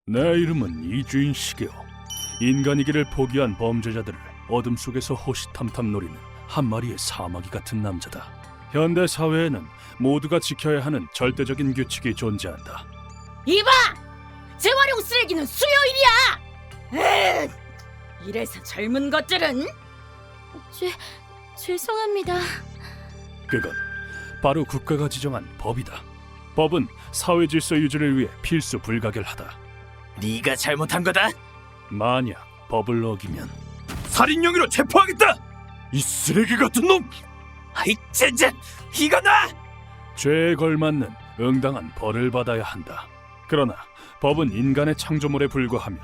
내 이름은 이주인식이요. 인간이기를 포기한 범죄자들을 어둠 속에서 호시탐탐 노리는 한 마리의 사마귀 같은 남자다. 현대 사회에는 모두가 지켜야 하는 절대적인 규칙이 존재한다. 이봐! 재활용 쓰레기는 수요일이야! 이래서 젊은 것들은 죄송합니다. 그건 바로 국가가 지정한 법이다. 법은 사회 질서 유지를 위해 필수 불가결하다. 네가 잘못한 거다. 만약 법을 어기면 살인 용의로 체포하겠다. 이 쓰레기 같은 놈. 아이 젠장, 이거 나. 죄에 걸맞는 응당한 벌을 받아야 한다. 그러나 법은 인간의 창조물에 불과하며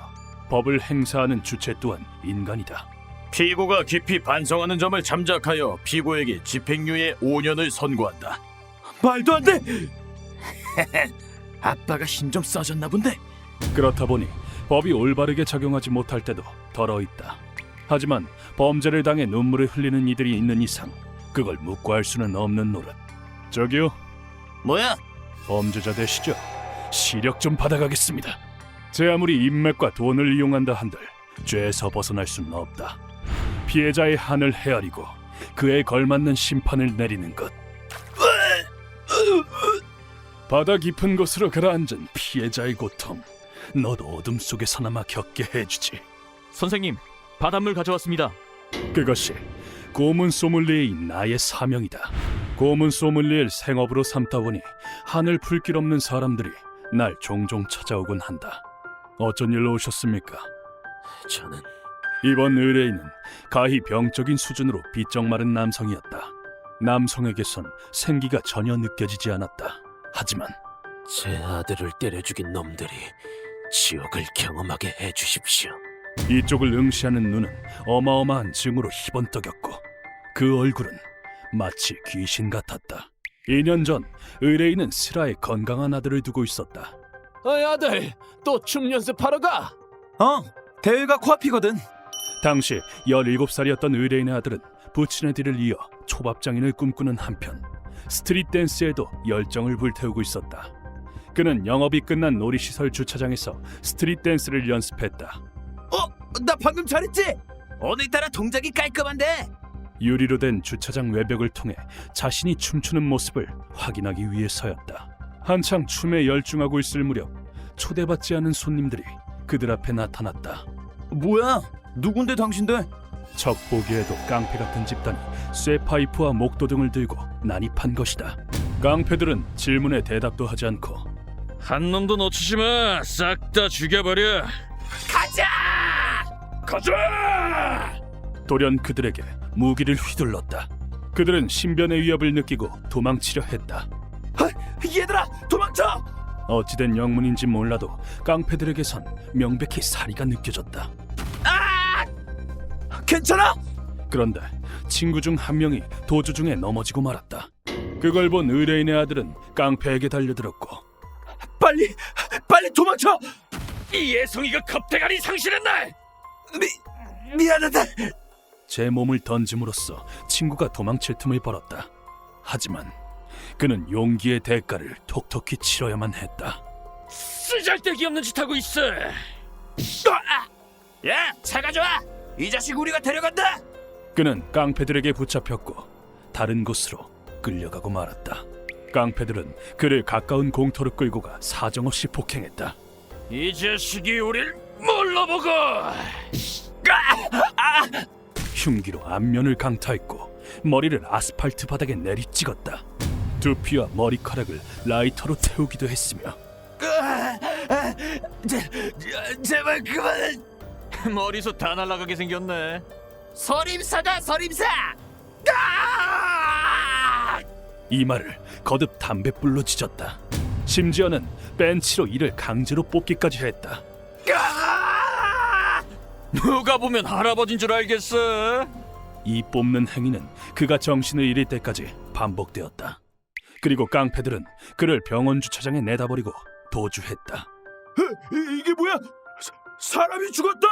법을 행사하는 주체 또한 인간이다. 피고가 깊이 반성하는 점을 잠작하여 피고에게 집행유예 5년을 선고한다. 말도 안 돼. 아빠가 힘 좀 써줬나 본데. 그렇다 보니 법이 올바르게 작용하지 못할 때도 덜어 있다. 하지만 범죄를 당해 눈물을 흘리는 이들이 있는 이상 그걸 묵과할 수는 없는 노릇. 저기요, 뭐야? 범죄자 되시죠? 시력 좀 받아가겠습니다. 제 아무리 인맥과 돈을 이용한다 한들 죄에서 벗어날 수는 없다. 피해자의 한을 헤아리고 그에 걸맞는 심판을 내리는 것. 바다 깊은 곳으로 가라앉은 피해자의 고통, 너도 어둠 속에서나마 겪게 해주지. 선생님, 바닷물 가져왔습니다. 그것이 고문 소믈리에인 나의 사명이다. 고문 소믈리에를 생업으로 삼다 보니 한을 풀 길 없는 사람들이 날 종종 찾아오곤 한다. 어쩐 일로 오셨습니까? 저는 이번 의뢰인은 가히 병적인 수준으로 비쩍 마른 남성이었다. 남성에게선 생기가 전혀 느껴지지 않았다. 하지만 제 아들을 때려 죽인 놈들이 지옥을 경험하게 해주십시오. 이쪽을 응시하는 눈은 어마어마한 증오로 희번떡였고 그 얼굴은 마치 귀신 같았다. 2년 전 의뢰인은 슬아의 건강한 아들을 두고 있었다. 어이 아들, 또 춤 연습하러 가? 대회가 코앞이거든. 당시 17살이었던 의뢰인의 아들은 부친의 뒤를 이어 초밥장인을 꿈꾸는 한편 스트릿 댄스에도 열정을 불태우고 있었다. 그는 영업이 끝난 놀이시설 주차장에서 스트릿 댄스를 연습했다. 나 방금 잘했지? 오늘따라 동작이 깔끔한데. 유리로 된 주차장 외벽을 통해 자신이 춤추는 모습을 확인하기 위해서였다. 한창 춤에 열중하고 있을 무렵 초대받지 않은 손님들이 그들 앞에 나타났다. 뭐야? 누군데 당신들? 적 보기에도 깡패 같은 집단이 쇠파이프와 목도 등을 들고 난입한 것이다. 깡패들은 질문에 대답도 하지 않고 한 놈도 놓치지 마. 싹 다 죽여버려. 가자! 돌연 그들에게 무기를 휘둘렀다. 그들은 신변의 위협을 느끼고 도망치려 했다. 얘들아, 도망쳐! 어찌된 영문인지 몰라도 깡패들에게선 명백히 사리가 느껴졌다. 괜찮아? 그런데 친구 중 한 명이 도주 중에 넘어지고 말았다. 그걸 본 의뢰인의 아들은 깡패에게 달려들었고 빨리 도망쳐! 이 예송이가 겁대가리 상실했나? 미안하다. 제 몸을 던짐으로써 친구가 도망칠 틈을 벌었다. 하지만 그는 용기의 대가를 톡톡히 치러야만 했다. 쓰잘데기 없는 짓 하고 있어. 야, 차 가져와! 이 자식 우리가 데려간다! 그는 깡패들에게 붙잡혔고 다른 곳으로 끌려가고 말았다. 깡패들은 그를 가까운 공터로 끌고 가 사정없이 폭행했다. 이 자식이 우릴 뭘로 보고? 흉기로 앞면을 강타했고 머리를 아스팔트 바닥에 내리찍었다. 두피와 머리카락을 라이터로 태우기도 했으며 제발 그만! 머리숱 다 날아가게 생겼네. 서림사다, 서림사! 이마를 거듭 담뱃불로 지졌다. 심지어는 벤치로 이를 강제로 뽑기까지 했다. 누가 보면 할아버지인 줄 알겠어. 이 뽑는 행위는 그가 정신을 잃을 때까지 반복되었다. 그리고 깡패들은 그를 병원 주차장에 내다버리고 도주했다. 이게 뭐야? 사람이 죽었다!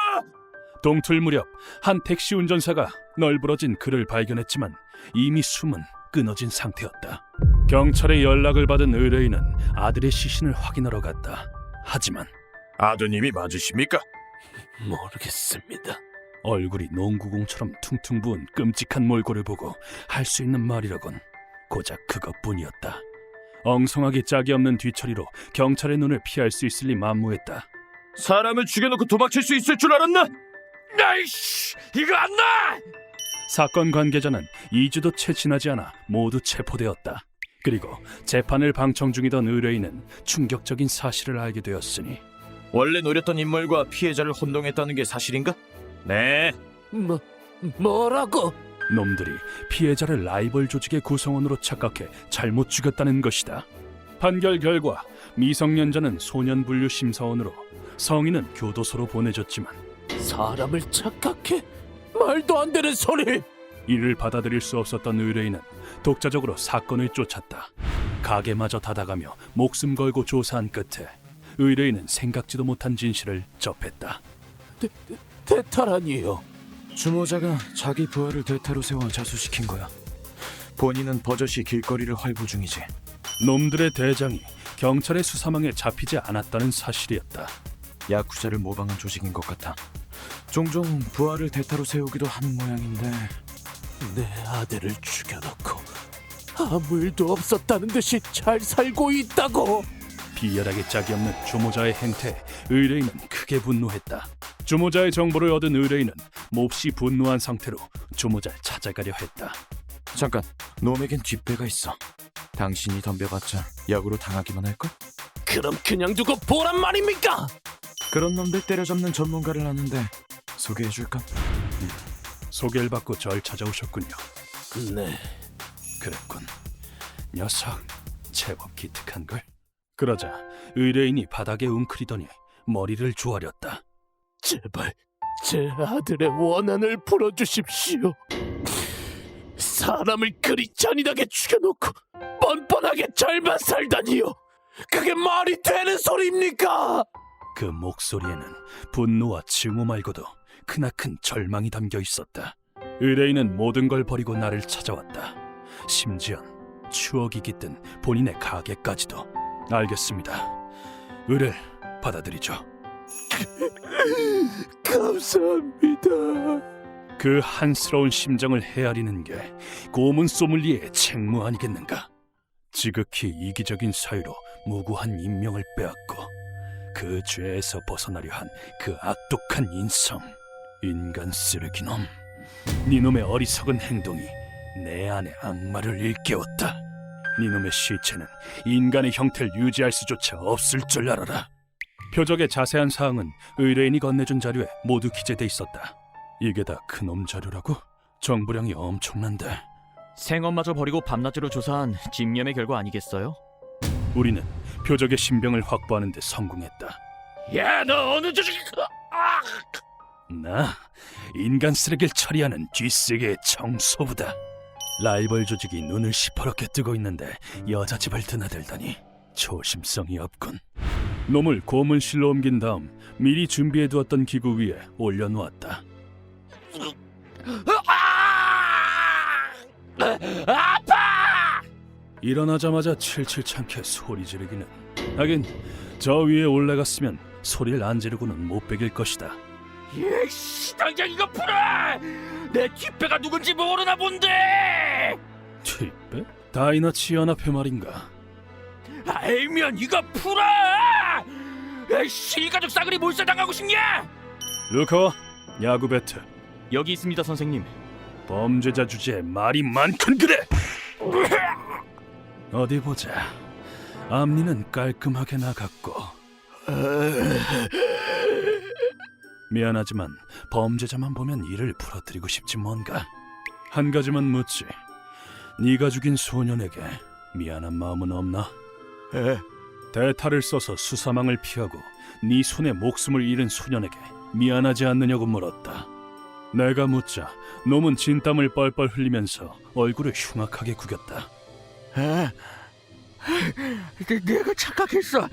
동틀 무렵 한 택시 운전사가 널브러진 그를 발견했지만 이미 숨은 끊어진 상태였다. 경찰의 연락을 받은 의뢰인은 아들의 시신을 확인하러 갔다. 하지만 아드님이 맞으십니까? 모르겠습니다. 얼굴이 농구공처럼 퉁퉁 부은 끔찍한 몰골을 보고 할 수 있는 말이라곤 고작 그것뿐이었다. 엉성하게 짝이 없는 뒤처리로 경찰의 눈을 피할 수 있을 리 만무했다. 사람을 죽여놓고 도망칠 수 있을 줄 알았나? 나이씨, 이거 안 나! 사건 관계자는 2주도 채 지나지 않아 모두 체포되었다. 그리고 재판을 방청 중이던 의뢰인은 충격적인 사실을 알게 되었으니 원래 노렸던 인물과 피해자를 혼동했다는 게 사실인가? 네. 뭐라고? 놈들이 피해자를 라이벌 조직의 구성원으로 착각해 잘못 죽였다는 것이다. 판결 결과 미성년자는 소년분류 심사원으로, 성인은 교도소로 보내졌지만 사람을 착각해? 말도 안 되는 소리! 이를 받아들일 수 없었던 의뢰인은 독자적으로 사건을 쫓았다. 가게마저 닫아가며 목숨 걸고 조사한 끝에 의뢰인은 생각지도 못한 진실을 접했다. 대탈아니에요. 주모자가 자기 부하를 대타로 세워 자수시킨 거야. 본인은 버젓이 길거리를 활보 중이지. 놈들의 대장이 경찰의 수사망에 잡히지 않았다는 사실이었다. 야쿠자를 모방한 조직인 것 같아. 종종 부하를 대타로 세우기도 하는 모양인데 내 아들을 죽여놓고 아무 일도 없었다는 듯이 잘 살고 있다고! 비열하게 짝이 없는 주모자의 행태에 의뢰인은 크게 분노했다. 주모자의 정보를 얻은 의뢰인은 몹시 분노한 상태로 주모자를 찾아가려 했다. 잠깐, 놈에겐 뒷배가 있어. 당신이 덤벼봤자 역으로 당하기만 할걸? 그럼 그냥 두고 보란 말입니까? 그런 놈들 때려잡는 전문가를 아는데 소개해줄까? 소개를 받고 절 찾아오셨군요. 네. 그랬군. 녀석 제법 기특한걸. 그러자 의뢰인이 바닥에 웅크리더니 머리를 조아렸다. 제발 제 아들의 원한을 풀어주십시오. 사람을 그리 잔인하게 죽여놓고 뻔뻔하게 잘만 살다니요. 그게 말이 되는 소리입니까? 그 목소리에는 분노와 증오 말고도 크나큰 절망이 담겨 있었다. 의뢰인은 모든 걸 버리고 나를 찾아왔다. 심지어 추억이 깃든 본인의 가게까지도. 알겠습니다. 의뢰를 받아들이죠. 감사합니다. 그 한스러운 심정을 헤아리는 게 고문 소믈리에의 책무 아니겠는가? 지극히 이기적인 사유로 무고한 인명을 빼앗고 그 죄에서 벗어나려 한 그 악독한 인성. 인간 쓰레기놈. 니놈의 어리석은 행동이 내 안의 악마를 일깨웠다. 니놈의 시체는 인간의 형태를 유지할 수조차 없을 줄 알아라. 표적의 자세한 사항은 의뢰인이 건네준 자료에 모두 기재돼 있었다. 이게 다 그놈 자료라고? 정보량이 엄청난데. 생업마저 버리고 밤낮으로 조사한 집념의 결과 아니겠어요? 우리는 표적의 신병을 확보하는 데 성공했다. 야, 너 어느 조직? 나 인간 쓰레기를 처리하는 쥐쓰개의 청소부다. 라이벌 조직이 눈을 시퍼렇게 뜨고 있는데 여자 집을 드나들다니 조심성이 없군. 놈을 고문실로 옮긴 다음 미리 준비해두었던 기구 위에 올려놓았다. 아파! 일어나자마자 칠칠찮게 소리 지르기는. 하긴 저 위에 올라갔으면 소리를 안 지르고는 못 베길 것이다. 예씨, 당장 이거 풀어! 내 뒷배가 누군지 모르나 본데! 뒷배? 다이너치 연합회 말인가? 알면 이거 풀어! 에이씨, 일가족 싸그리 몰살당하고 싶냐? 루카와 야구 배트. 여기 있습니다, 선생님. 범죄자 주제에 말이 많군 그래. 어디 보자. 앞니는 깔끔하게 나갔고. 미안하지만 범죄자만 보면 이를 풀어드리고 싶지 뭔가. 한 가지만 묻지. 네가 죽인 소년에게 미안한 마음은 없나? 대타를 써서 수사망을 피하고 네 손에 목숨을 잃은 소년에게 미안하지 않느냐고 물었다. 내가 묻자 놈은 진땀을 뻘뻘 흘리면서 얼굴을 흉악하게 구겼다. 내가 착각했어.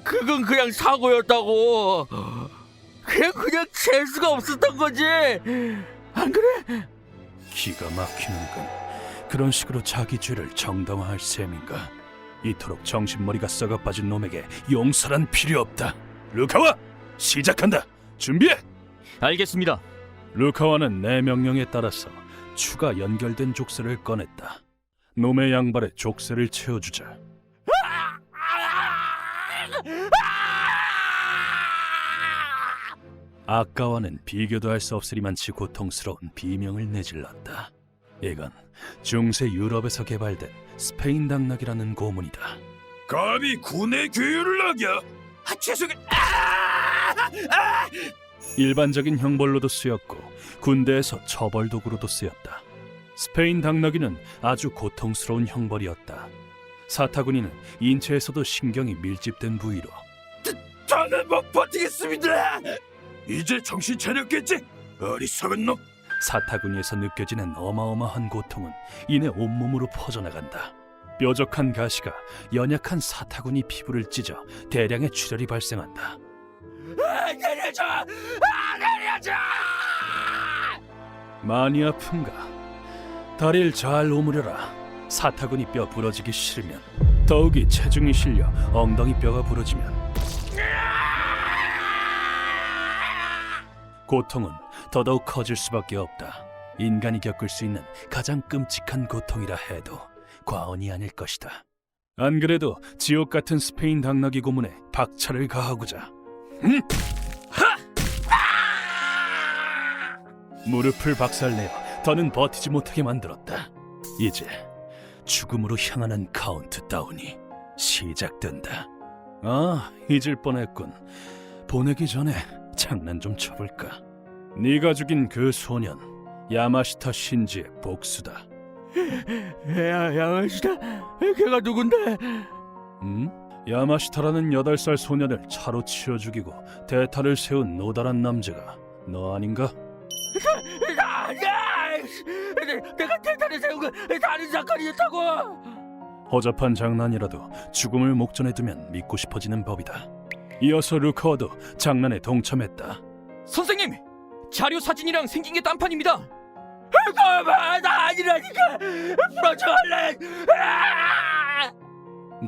그건 그냥 사고였다고. 그냥 재수가 없었던 거지. 안 그래? 기가 막히는군. 그런 식으로 자기 죄를 정당화할 셈인가? 이토록 정신머리가 썩어빠진 놈에게 용서란 필요 없다. 루카와, 시작한다. 준비해. 알겠습니다. 루카와는 내 명령에 따라서 추가 연결된 족쇄를 꺼냈다. 놈의 양발에 족쇄를 채워주자. 아까와는 비교도 할 수 없으리만치 고통스러운 비명을 내질렀다. 이건 중세 유럽에서 개발된 스페인 당나귀라는 고문이다. 감히 군의 규율을 어겨? 일반적인 형벌로도 쓰였고 군대에서 처벌 도구로도 쓰였다. 스페인 당나귀는 아주 고통스러운 형벌이었다. 사타구니는 인체에서도 신경이 밀집된 부위로 저는 못 버티겠습니다. 이제 정신 차렸겠지? 어리석은 놈. 사타구니에서 느껴지는 어마어마한 고통은 이내 온몸으로 퍼져나간다. 뾰족한 가시가 연약한 사타구니 피부를 찢어 대량의 출혈이 발생한다. 내려줘! 내려줘! 많이 아픈가? 다리를 잘 오므려라. 사타구니 뼈 부러지기 싫으면, 더욱이 체중이 실려 엉덩이 뼈가 부러지면 고통은 더더욱 커질 수밖에 없다. 인간이 겪을 수 있는 가장 끔찍한 고통이라 해도 과언이 아닐 것이다. 안 그래도 지옥 같은 스페인 당나귀 고문에 박차를 가하고자 무릎을 박살내어 더는 버티지 못하게 만들었다. 이제 죽음으로 향하는 카운트다운이 시작된다. 아, 잊을 뻔했군. 보내기 전에 장난 좀 쳐볼까? 네가 죽인 그 소년 야마시타 신지의 복수다. 야마시타? 걔가 누군데? 야마시타라는 8살 소년을 차로 치어 죽이고 대타를 세운 노달한 남자가 너 아닌가? 내가 대탄을 세운 거 다른 사건이었다고! 허접한 장난이라도 죽음을 목전에 두면 믿고 싶어지는 법이다. 이어서 루카와도 장난에 동참했다. 선생님! 자료 사진이랑 생긴 게 딴판입니다. 그만! 나 아니라니까! 풀어줘 얼른!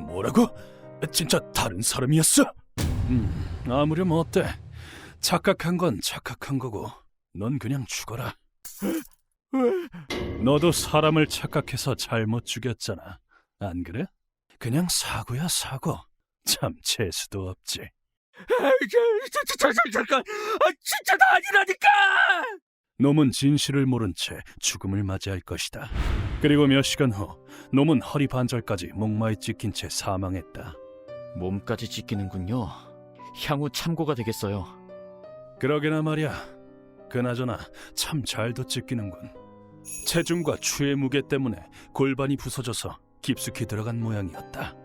뭐라고? 진짜 다른 사람이었어? 아무렴 어때? 착각한 건 착각한 거고 넌 그냥 죽어라. 너도 사람을 착각해서 잘못 죽였잖아. 안 그래? 그냥 사고야 사고. 참 재수도 없지. 잠깐! 진짜 나 아니라니까! 놈은 진실을 모른 채 죽음을 맞이할 것이다. 그리고 몇 시간 후 놈은 허리 반절까지 목마에 찢긴 채 사망했다. 몸까지 찢기는군요. 향후 참고가 되겠어요. 그러게나 말이야. 그나저나 참 잘도 찢기는군. 체중과 추의 무게 때문에 골반이 부서져서 깊숙이 들어간 모양이었다.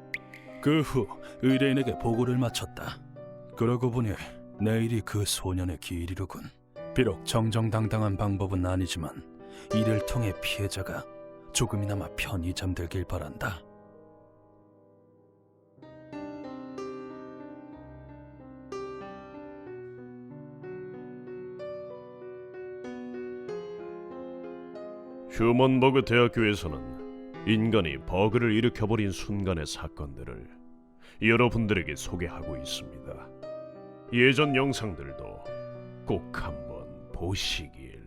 그 후 의뢰인에게 보고를 마쳤다. 그러고 보니 내일이 그 소년의 기일이로군. 비록 정정당당한 방법은 아니지만 이를 통해 피해자가 조금이나마 편히 잠들길 바란다. 휴먼버그 대학교에서는 인간이 버그를 일으켜버린 순간의 사건들을 여러분들에게 소개하고 있습니다. 예전 영상들도 꼭 한번 보시길.